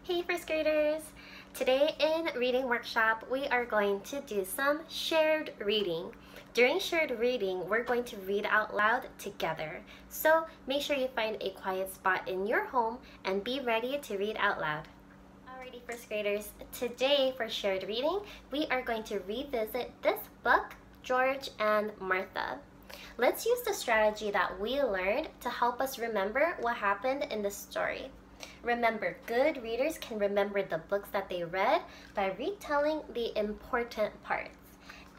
Hey first graders! Today in reading workshop we are going to do some shared reading. During shared reading we're going to read out loud together. So make sure you find a quiet spot in your home and be ready to read out loud. Alrighty first graders, today for shared reading we are going to revisit this book, George and Martha. Let's use the strategy that we learned to help us remember what happened in the story. Remember, good readers can remember the books that they read by retelling the important parts.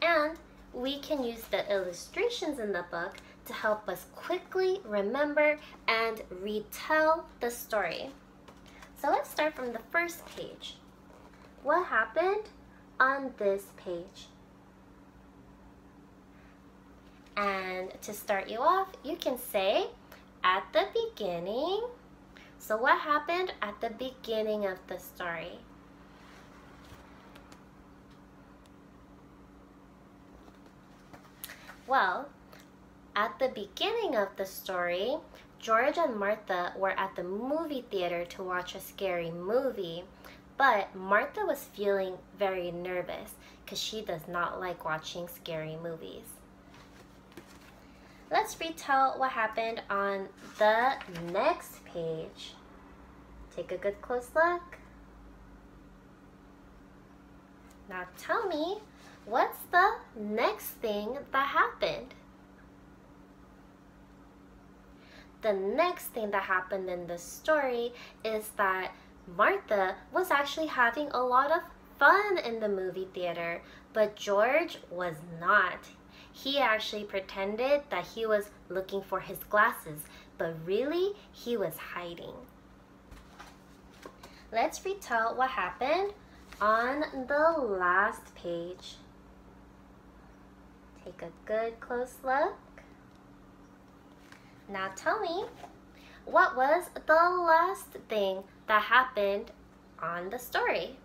And we can use the illustrations in the book to help us quickly remember and retell the story. So let's start from the first page. What happened on this page? And to start you off, you can say, at the beginning. So what happened at the beginning of the story? Well, at the beginning of the story, George and Martha were at the movie theater to watch a scary movie, but Martha was feeling very nervous because she does not like watching scary movies. Let's retell what happened on the next page. Take a good close look. Now tell me, what's the next thing that happened? The next thing that happened in the story is that Martha was actually having a lot of fun in the movie theater, but George was not. He actually pretended that he was looking for his glasses, but really he was hiding. Let's retell what happened on the last page. Take a good close look. Now tell me, what was the last thing that happened on the story?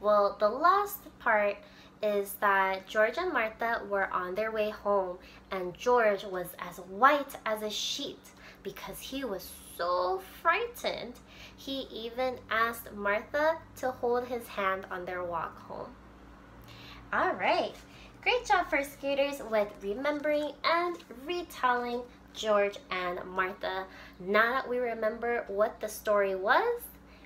Well, the last part is that George and Martha were on their way home and George was as white as a sheet because he was so frightened. He even asked Martha to hold his hand on their walk home. All right, great job first graders with remembering and retelling George and Martha. Now that we remember what the story was,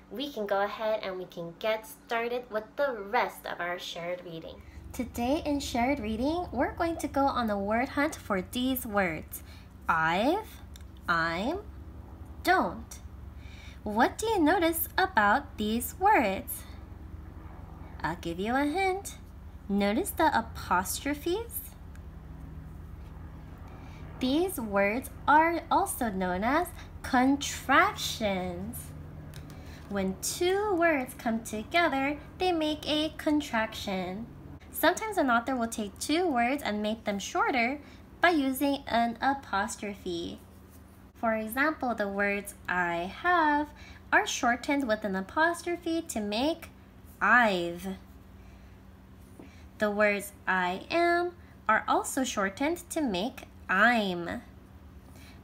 we can go ahead and we can get started with the rest of our shared reading. Today in shared reading, we're going to go on a word hunt for these words. I've, I'm, don't. What do you notice about these words? I'll give you a hint. Notice the apostrophes? These words are also known as contractions. When two words come together, they make a contraction. Sometimes an author will take two words and make them shorter by using an apostrophe. For example, the words I have are shortened with an apostrophe to make I've. The words I am are also shortened to make I'm.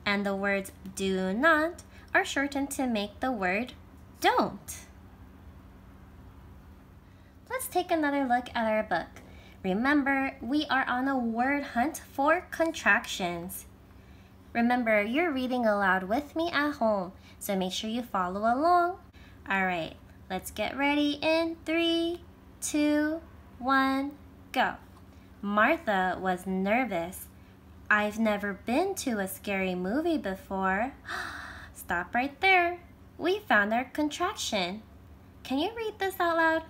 And the words do not are shortened to make the word don't. Let's take another look at our book. Remember, we are on a word hunt for contractions. Remember, you're reading aloud with me at home, so make sure you follow along. All right, let's get ready in 3, 2, 1, go. Martha was nervous. I've never been to a scary movie before. Stop right there. We found our contraction. Can you read this out loud?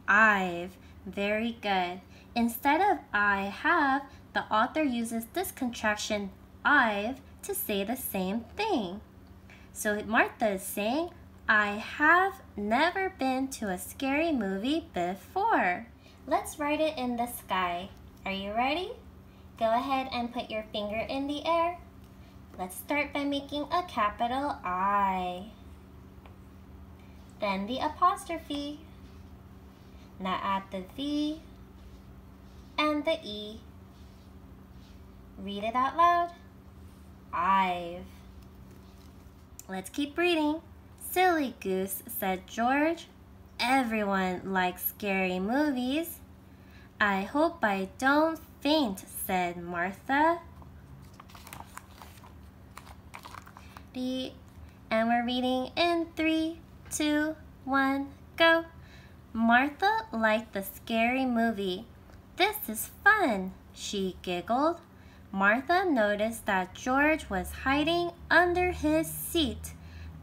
I've. Very good. Instead of I have, the author uses this contraction I've to say the same thing. So Martha is saying, I have never been to a scary movie before. Let's write it in the sky. Are you ready? Go ahead and put your finger in the air. Let's start by making a capital I. Then the apostrophe. Now add the V and the E. Read it out loud. I've. Let's keep reading. Silly goose, said George. Everyone likes scary movies. I hope I don't faint, said Martha. And we're reading in 3, 2, 1, go. Martha liked the scary movie. This is fun, she giggled. Martha noticed that George was hiding under his seat.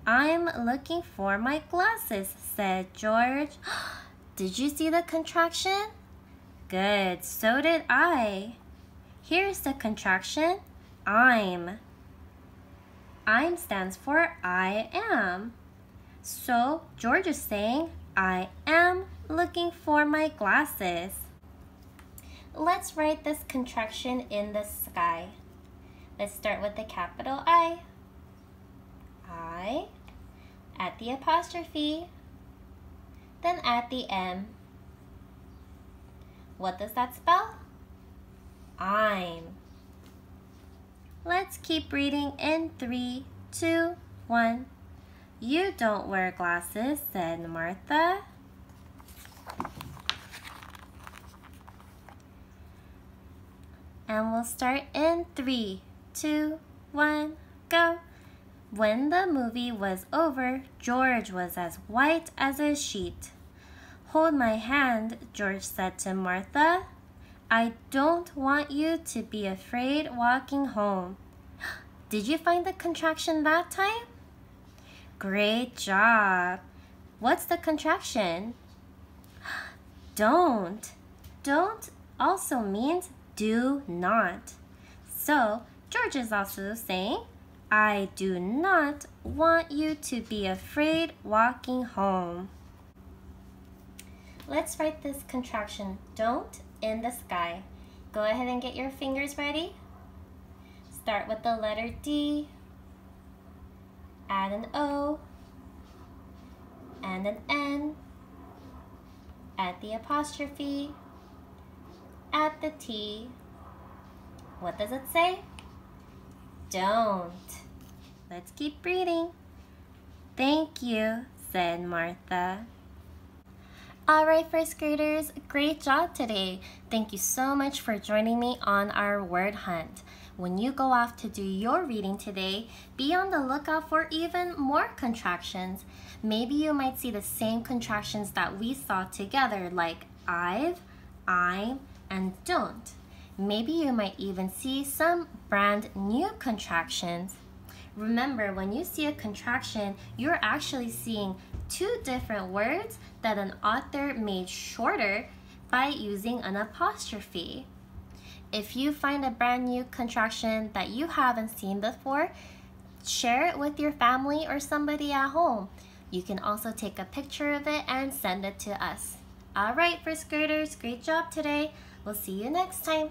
I'm looking for my glasses, said George. Did you see the contraction? Good, so did I. Here's the contraction, I'm. I'm stands for I am. So George is saying, I am looking for my glasses. Let's write this contraction in the sky. Let's start with the capital I. I. At the apostrophe. Then at the M. What does that spell? I'm. Let's keep reading in 3, 2, 1. You don't wear glasses, said Martha. And we'll start in 3, 2, 1, go. When the movie was over, George was as white as a sheet. Hold my hand, George said to Martha. I don't want you to be afraid walking home. Did you find the contraction that time? Great job. What's the contraction? Don't. Don't also means do not. So George is also saying, I do not want you to be afraid walking home. Let's write this contraction, don't, in the sky. Go ahead and get your fingers ready. Start with the letter D, add an O, and an N, add the apostrophe, add the T. What does it say? Don't. Let's keep reading. Thank you, said Martha. All right, first graders, great job today. Thank you so much for joining me on our word hunt. When you go off to do your reading today, be on the lookout for even more contractions. Maybe you might see the same contractions that we saw together, like I've, I'm, and don't. Maybe you might even see some brand new contractions. Remember, when you see a contraction, you're actually seeing two different words that an author made shorter by using an apostrophe. If you find a brand new contraction that you haven't seen before, share it with your family or somebody at home. You can also take a picture of it and send it to us. All right, first graders, great job today. We'll see you next time.